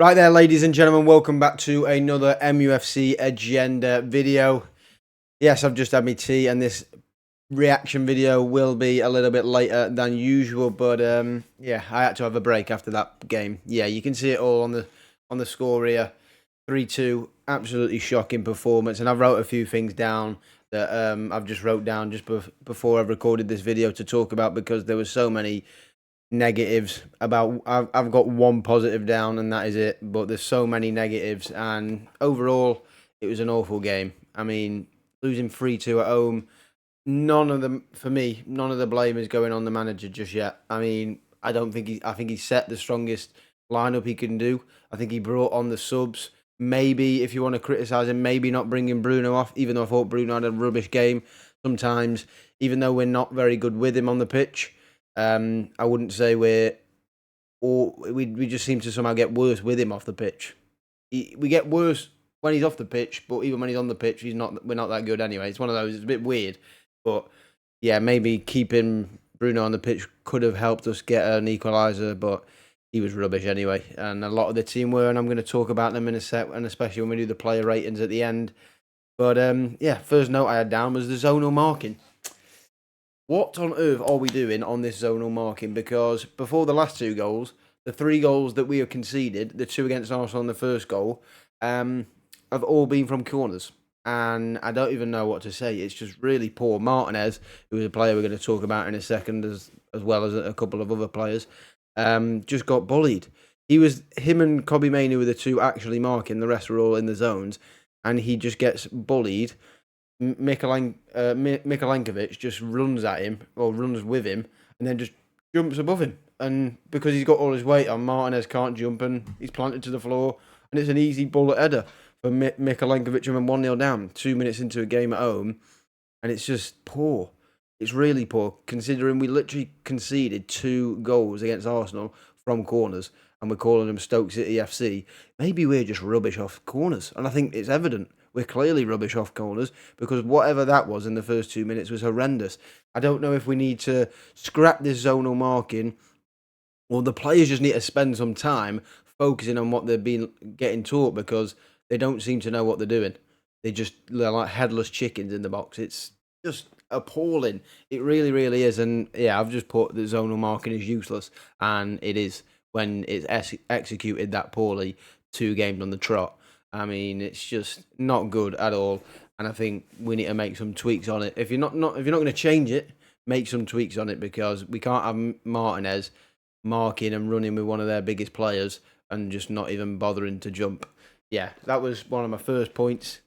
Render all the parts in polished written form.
Right there, ladies and gentlemen, welcome back to another MUFC agenda video. Yes, I've just had my tea, and this reaction video will be a little bit later than usual, but yeah, I had to have a break after that game. Yeah, you can see it all on the score here, 3-2, absolutely shocking performance, and I wrote a few things down that I've just wrote down just before I recorded this video to talk about, because there were so many negatives about. I've got one positive down, and that is it, but there's so many negatives, and overall it was an awful game. I mean, losing 3-2 at home, none of the blame is going on the manager just yet. I mean, I think he set the strongest lineup he can do. I think he brought on the subs. Maybe if you want to criticise him, maybe not bringing Bruno off, even though I thought Bruno had a rubbish game sometimes, even though we're not very good with him on the pitch. I wouldn't say we just seem to somehow get worse with him off the pitch. We get worse when he's off the pitch, but even when he's on the pitch, we're not that good anyway. It's one of those. It's a bit weird, but yeah, maybe keeping Bruno on the pitch could have helped us get an equaliser, but he was rubbish anyway, and a lot of the team were, and I'm going to talk about them in a sec, and especially when we do the player ratings at the end. But yeah, first note I had down was the zonal marking. What on earth are we doing on this zonal marking? Because before the last two goals, the three goals that we have conceded, the two against Arsenal and the first goal, have all been from corners. And I don't even know what to say. It's just really poor. Martinez, who is a player we're going to talk about in a second, as well as a couple of other players, just got bullied. Him and Kobbie Mainoo were the two actually marking. The rest were all in the zones. And he just gets bullied. Mikalenkovic just runs at him, or runs with him, and then just jumps above him. And because he's got all his weight on, Martinez can't jump, and he's planted to the floor, and it's an easy bullet header for Mikalenkovic, and 1-0 down, 2 minutes into a game at home, and it's just poor. It's really poor, considering we literally conceded 2 goals against Arsenal from corners, and we're calling them Stoke City FC. Maybe we're just rubbish off corners, and I think it's evident. We're clearly rubbish off corners, because whatever that was in the first 2 minutes was horrendous. I don't know if we need to scrap this zonal marking, or the players just need to spend some time focusing on what they've been getting taught, because they don't seem to know what they're doing. They're like headless chickens in the box. It's just appalling. It really, really is. And yeah, I've just put the zonal marking is useless, and it is when it's executed that poorly 2 games on the trot. I mean, it's just not good at all, and I think we need to make some tweaks on it. If you're not going to change it, make some tweaks on it, because we can't have Martinez marking and running with one of their biggest players and just not even bothering to jump. Yeah, that was one of my first points.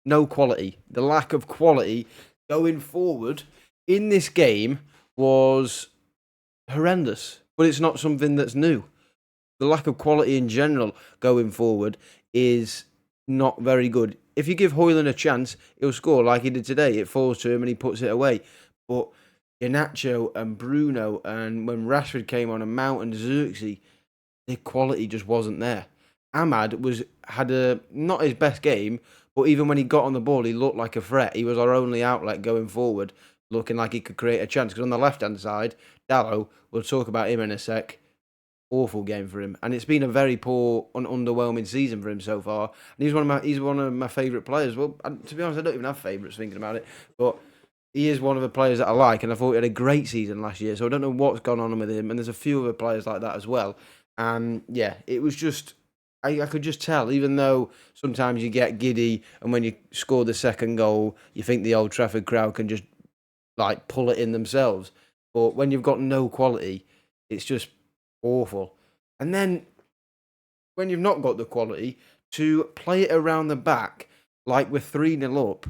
No quality. The lack of quality going forward in this game was horrendous, but it's not something that's new. The lack of quality in general going forward is not very good. If you give Højlund a chance, he'll score like he did today. It falls to him and he puts it away. But Iheanacho and Bruno, and when Rashford came on, and Mount and Xerxes, the quality just wasn't there. Ahmad had not his best game, but even when he got on the ball, he looked like a threat. He was our only outlet going forward, looking like he could create a chance. Because on the left-hand side, Dalot, we'll talk about him in a sec, awful game for him, and it's been a very poor and underwhelming season for him so far. And he's one of my favourite players. Well, to be honest, I don't even have favourites thinking about it, but he is one of the players that I like, and I thought he had a great season last year. So I don't know what's gone on with him, and there's a few other players like that as well. And yeah, it was just I could just tell, even though sometimes you get giddy, and when you score the second goal, you think the Old Trafford crowd can just like pull it in themselves. But when you've got no quality, it's just awful. And then when you've not got the quality, to play it around the back like we're 3-0 up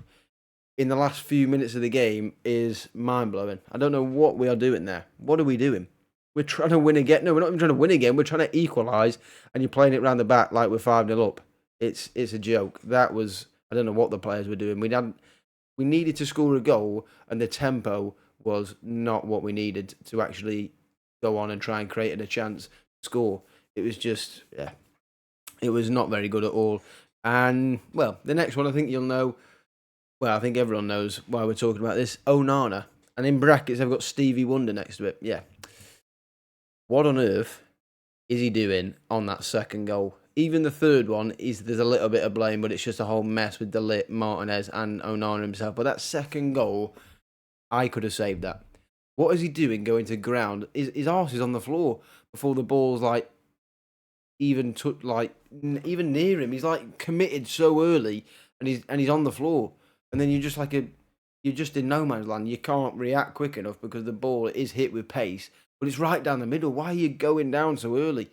in the last few minutes of the game is mind-blowing. I don't know what we are doing there. What are we doing? We're trying to win again. No, we're not even trying to win again. We're trying to equalise, and you're playing it around the back like we're 5-0 up. It's a joke. That was, I don't know what the players were doing. We needed to score a goal, and the tempo was not what we needed to actually go on and try and create a chance to score. It was just, yeah, it was not very good at all. And, well, the next one I think you'll know, well, I think everyone knows why we're talking about this, Onana. And in brackets, I've got Stevie Wonder next to it. Yeah. What on earth is he doing on that second goal? even the third one there's a little bit of blame, but it's just a whole mess with De Ligt, Martinez, and Onana himself. But that second goal, I could have saved that. What is he doing going to ground? His arse is on the floor before the ball's like even even near him. He's like committed so early, and he's on the floor, and then you're just in no man's land. You can't react quick enough because the ball is hit with pace, but it's right down the middle. Why are you going down so early?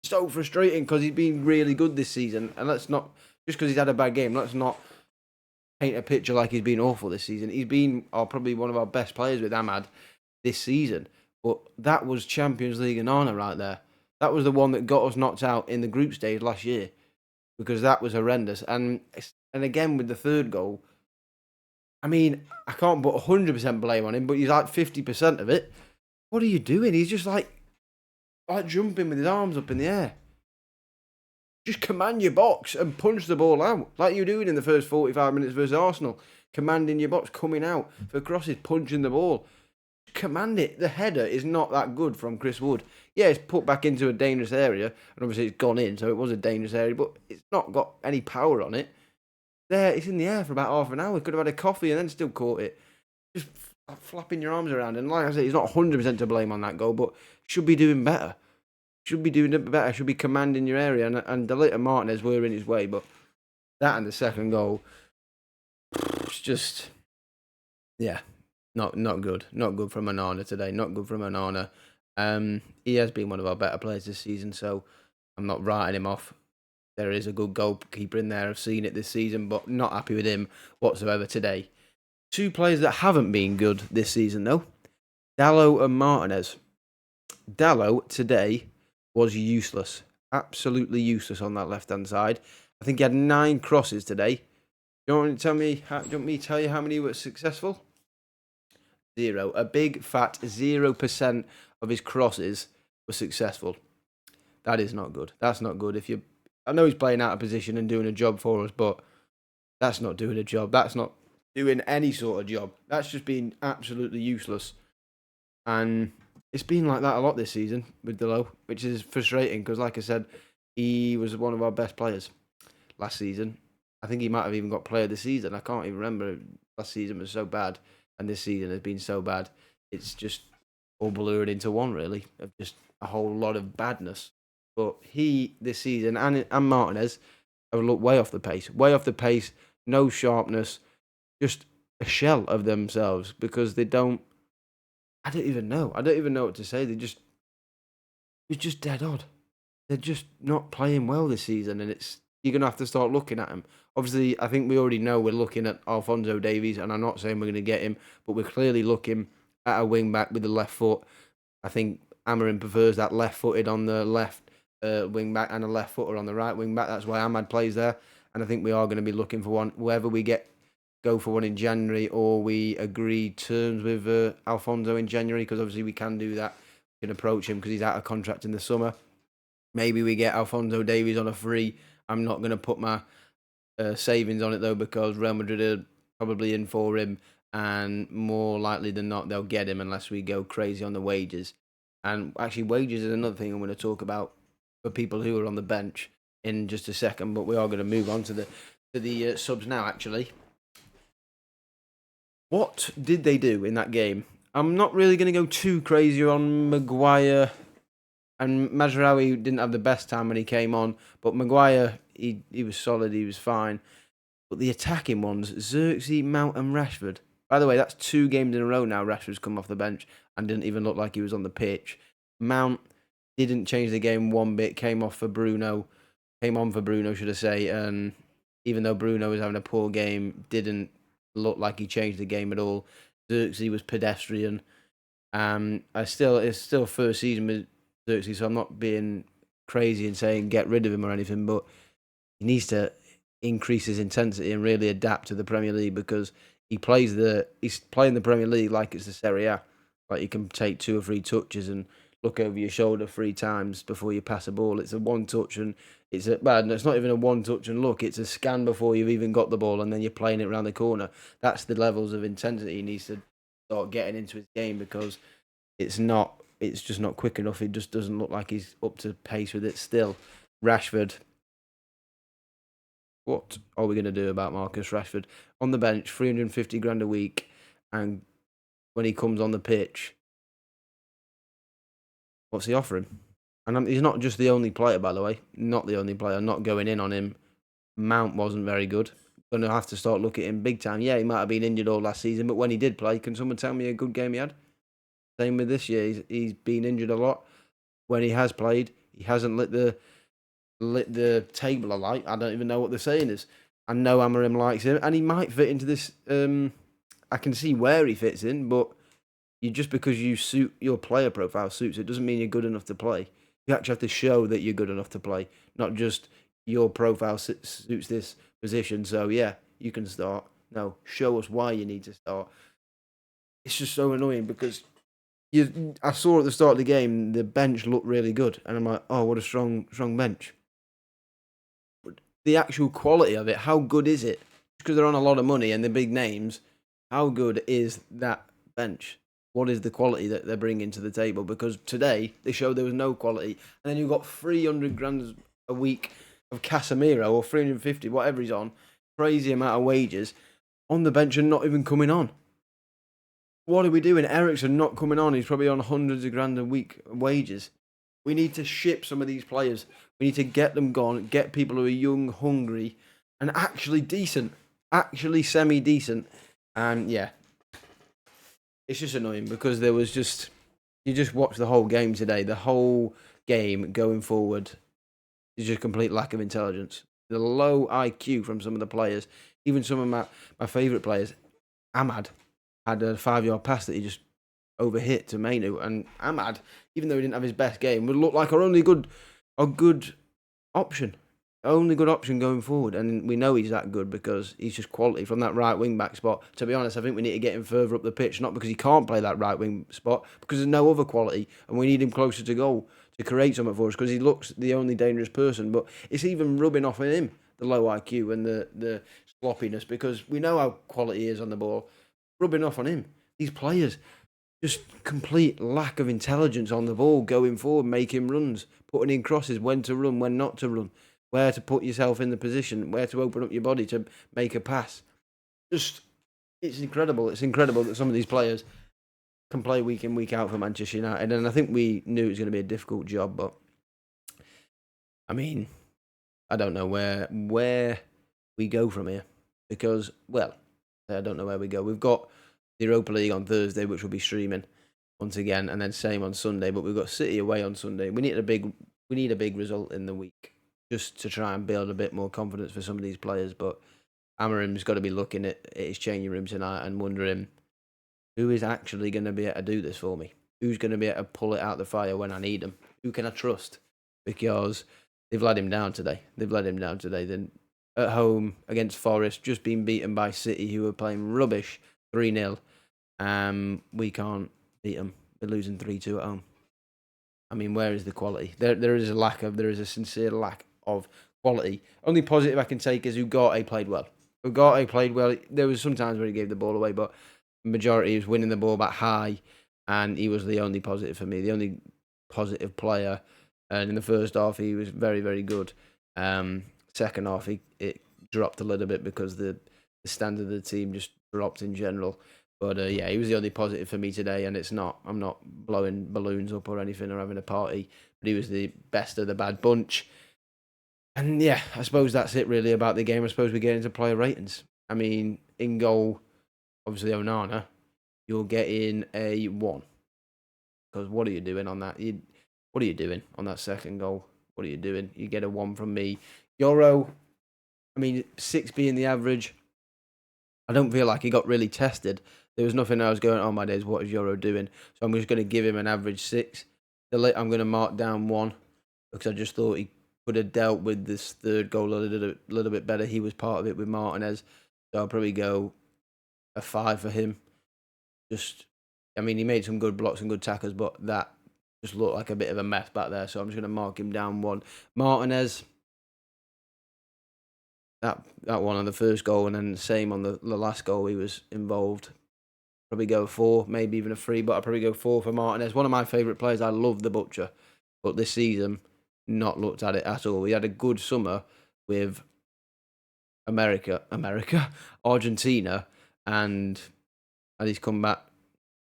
So frustrating because he's been really good this season, and let's not just because he's had a bad game. Let's not paint a picture like he's been awful this season. He's been probably one of our best players with Ahmad this season, but that was Champions League and Onana right there. That was the one that got us knocked out in the group stage last year because that was horrendous. And again with the third goal, I mean, I can't put 100% blame on him, but he's like 50% of it. What are you doing? He's just like jumping with his arms up in the air. Just command your box and punch the ball out like you're doing in the first 45 minutes versus Arsenal. Commanding your box, coming out for crosses, punching the ball. Command it. The header is not that good from Chris Wood. Yeah, it's put back into a dangerous area, and obviously it's gone in, so it was a dangerous area, but it's not got any power on it. It's in the air for about half an hour. Could have had a coffee and then still caught it. Just flapping your arms around. And like I said, he's not 100% to blame on that goal, but should be doing better. Should be doing it better. Should be commanding your area. And De Ligt and Martinez were in his way, but that and the second goal, it's just, yeah, not good. Not good from Onana today. Not good from Onana. He has been one of our better players this season, so I'm not writing him off. There is a good goalkeeper in there. I've seen it this season, but not happy with him whatsoever today. Two players that haven't been good this season, though. Dalot and Martinez. Dalot today was useless. Absolutely useless on that left-hand side. I think he had 9 crosses today. Do you want me to tell you how many were successful? 0. A big fat 0% of his crosses were successful. That is not good. That's not good. I know he's playing out of position and doing a job for us, but that's not doing a job. That's not doing any sort of job. That's just been absolutely useless. And it's been like that a lot this season with Dalot, which is frustrating because, like I said, he was one of our best players last season. I think he might have even got player of the season. I can't even remember. Last season was so bad, and this season has been so bad. It's just all blurred into one, really, of just a whole lot of badness. But he, this season, and Martinez, have looked way off the pace, no sharpness, just a shell of themselves because they don't. I don't even know what to say. It's just dead odd. They're just not playing well this season, and you're gonna have to start looking at them. Obviously, I think we already know we're looking at Alphonso Davies, and I'm not saying we're going to get him, but we're clearly looking at a wing back with the left foot. I think Amorim prefers that left-footed on the left wing back and a left footer on the right wing back. That's why Ahmad plays there, and I think we are going to be looking for one. Whether we go for one in January or we agree terms with Alfonso in January, because obviously we can do that. We can approach him because he's out of contract in the summer. Maybe we get Alphonso Davies on a free. I'm not going to put my savings on it though, because Real Madrid are probably in for him, and more likely than not they'll get him unless we go crazy on the wages. And actually, wages is another thing I'm going to talk about for people who are on the bench in just a second. But we are going to move on to the subs now. Actually, what did they do in that game? I'm not really going to go too crazy on Maguire. And Mazraoui didn't have the best time when he came on, but Maguire, he was solid, he was fine. But the attacking ones, Xerxes, Mount and Rashford. By the way, that's 2 games in a row now Rashford's come off the bench and didn't even look like he was on the pitch. Mount didn't change the game one bit, came on for Bruno, should I say, and even though Bruno was having a poor game, didn't look like he changed the game at all. Xerxes was pedestrian. It's still first season with Xerxes, so I'm not being crazy and saying get rid of him or anything, but he needs to increase his intensity and really adapt to the Premier League, because he's playing the Premier League like it's the Serie A. Like you can take 2 or 3 touches and look over your shoulder 3 times before you pass a ball. It's a one touch and it's not even a one touch and look. It's a scan before you've even got the ball, and then you're playing it around the corner. That's the levels of intensity he needs to start getting into his game, because it's just not quick enough. It just doesn't look like he's up to pace with it still. Rashford. What are we going to do about Marcus Rashford? On the bench, 350 grand a week, and when he comes on the pitch, what's he offering? And he's not just the only player, by the way. Not the only player. Not going in on him. Mount wasn't very good. Going to have to start looking at him big time. Yeah, he might have been injured all last season, but when he did play, can someone tell me a good game he had? Same with this year. He's been injured a lot. When he has played, he hasn't lit the table alight. I don't even know what the saying is. I know Amorim likes him, and he might fit into this. I can see where he fits in, but just because you suit your player profile suits it doesn't mean you're good enough to play. You actually have to show that you're good enough to play, not just your profile suits this position. So yeah, you can start. No, show us why you need to start. It's just so annoying because I saw at the start of the game the bench looked really good, and I'm like, oh, what a strong bench. But the actual quality of it, how good is it? Because they're on a lot of money and they're big names. How good is that bench? What is the quality that they're bringing to the table? Because today they showed there was no quality, and then you've got 300 grand a week of Casemiro or 350, whatever he's on, crazy amount of wages on the bench and not even coming on. What are we doing? Ericsson not coming on. He's probably on hundreds of grand a week wages. We need to ship some of these players. We need to get them gone, get people who are young, hungry, and actually decent, actually semi-decent. And yeah, it's just annoying because there was just, you just watch the whole game today. The whole game going forward is just a complete lack of intelligence. The low IQ from some of the players, even some of my favourite players. Ahmad had a 5-yard pass that he just overhit to Mainu, and Ahmad, even though he didn't have his best game, would look like our good option. Only good option going forward, and we know he's that good because he's just quality from that right wing back spot. To be honest, I think we need to get him further up the pitch, not because he can't play that right wing spot, because there's no other quality, and we need him closer to goal to create something for us because he looks the only dangerous person. But it's even rubbing off on him, the low IQ and the sloppiness, because we know how quality he is on the ball. Rubbing off on him. These players, just complete lack of intelligence on the ball, going forward, making runs, putting in crosses, when to run, when not to run, where to put yourself in the position, where to open up your body to make a pass. Just, it's incredible. It's incredible that some of these players can play week in, week out for Manchester United. And I think we knew it was going to be a difficult job, but I mean, I don't know where we go from here because, well, I don't know where we go. We've got the Europa League on Thursday, which will be streaming once again, and then same on Sunday. But we've got City away on Sunday. We need a big result in the week just to try and build a bit more confidence for some of these players. But Amorim's got to be looking at his changing room tonight and wondering who is actually going to be able to do this for me. Who's going to be able to pull it out the fire when I need them? Who can I trust? Because they've let him down today. Then at home against Forrest, just being beaten by City, who were playing rubbish, 3-0. We can't beat them. We're losing 3-2 at home. I mean, where is the quality? There is a sincere lack of quality. Only positive I can take is Ugarte played well. Ugarte played well. There was some times where he gave the ball away, but the majority was winning the ball back high, and he was the only positive for me, the only positive player. And in the first half, he was very, very good. Second half, it dropped a little bit because the standard of the team just dropped in general. But yeah, he was the only positive for me today, and I'm not blowing balloons up or anything or having a party, but he was the best of the bad bunch. And yeah, I suppose that's it really about the game. I suppose we get into player ratings. I mean, in goal, obviously Onana, you're getting a 1. Because what are you doing on that? What are you doing on that second goal? What are you doing? You get a 1 from me. Euro, I mean, 6 being the average. I don't feel like he got really tested. There was nothing I was going, oh my days, what is Euro doing? So I'm just going to give him an average 6. I'm going to mark down 1 because I just thought he could have dealt with this third goal a little bit better. He was part of it with Martinez. So I'll probably go a 5 for him. I mean, he made some good blocks and good tackles, but that just looked like a bit of a mess back there. So I'm just going to mark him down 1. Martinez, that one on the first goal, and then the same on the last goal, he was involved. Probably go 4, maybe even a 3, but I'll probably go 4 for Martinez. One of my favourite players. I love the Butcher, but this season not looked at it at all. We had a good summer with America, Argentina, and he's come back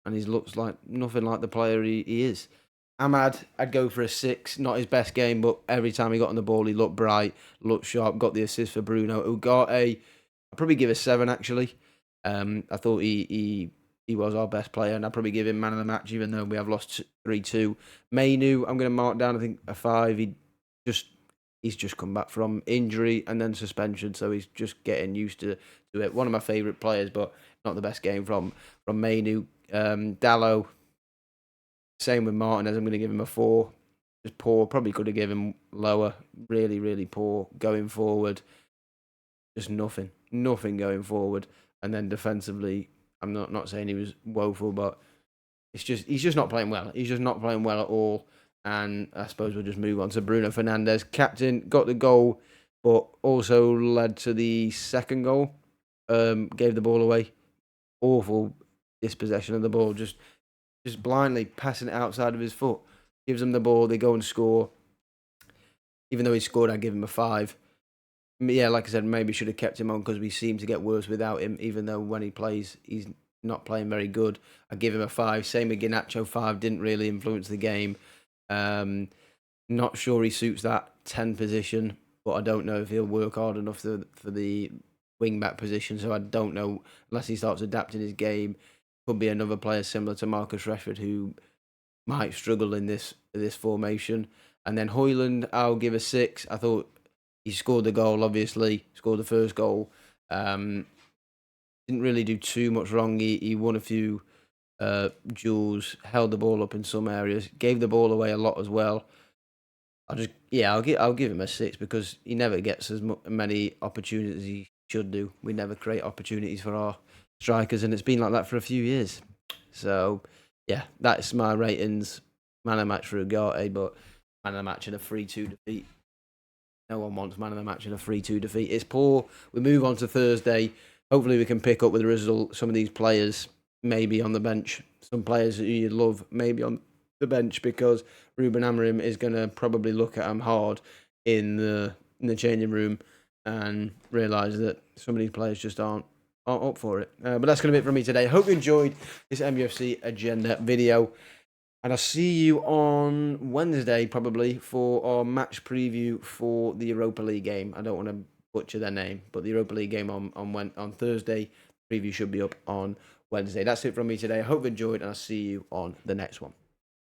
and he looks like nothing like the player he is. Ahmad, I'd go for a 6. Not his best game, but every time he got on the ball, he looked bright, looked sharp, got the assist for Bruno. Ugarte, I'd probably give a 7, actually. I thought he was our best player, and I'd probably give him man of the match, even though we have lost 3-2. Mainu, I'm going to mark down, I think, a 5. He's just come back from injury and then suspension, so he's just getting used to it. One of my favourite players, but not the best game from Mainu. Dallo, same with Martinez. I'm going to give him a 4. Just poor. Probably could have given him lower. Really, really poor going forward. Just nothing going forward. And then defensively, I'm not saying he was woeful, but he's just not playing well. He's just not playing well at all. And I suppose we'll just move on to Bruno Fernandes. Captain, got the goal, but also led to the second goal. Gave the ball away. Awful dispossession of the ball. Just blindly passing it outside of his foot. Gives them the ball, they go and score. Even though he scored, I'd give him a 5. Yeah, like I said, maybe should have kept him on because we seem to get worse without him, even though when he plays, he's not playing very good. I'd give him a 5. Same with Garnacho, 5. Didn't really influence the game. Not sure he suits that 10 position, but I don't know if he'll work hard enough for the wing-back position, so I don't know, unless he starts adapting his game. Could be another player similar to Marcus Rashford who might struggle in this formation. And then Højlund, I'll give a 6. I thought he scored the goal, obviously, scored the first goal. Didn't really do too much wrong. He won a few duels, held the ball up in some areas, gave the ball away a lot as well. I'll give him a 6 because he never gets as many opportunities as he should do. We never create opportunities for our strikers, and it's been like that for a few years. So, yeah, that's my ratings. Man of the match for Ugarte, but man of the match in a 3-2 defeat. No one wants man of the match in a 3-2 defeat. It's poor. We move on to Thursday. Hopefully we can pick up with the result. Some of these players maybe on the bench. Some players who you love maybe on the bench because Ruben Amorim is going to probably look at them hard in the changing room and realise that some of these players just aren't up for it. But that's going to be it from me today. Hope you enjoyed this MUFC agenda video. And I'll see you on Wednesday, probably, for our match preview for the Europa League game. I don't want to butcher their name, but the Europa League game on Thursday. Preview should be up on Wednesday. That's it from me today. I hope you enjoyed, and I'll see you on the next one.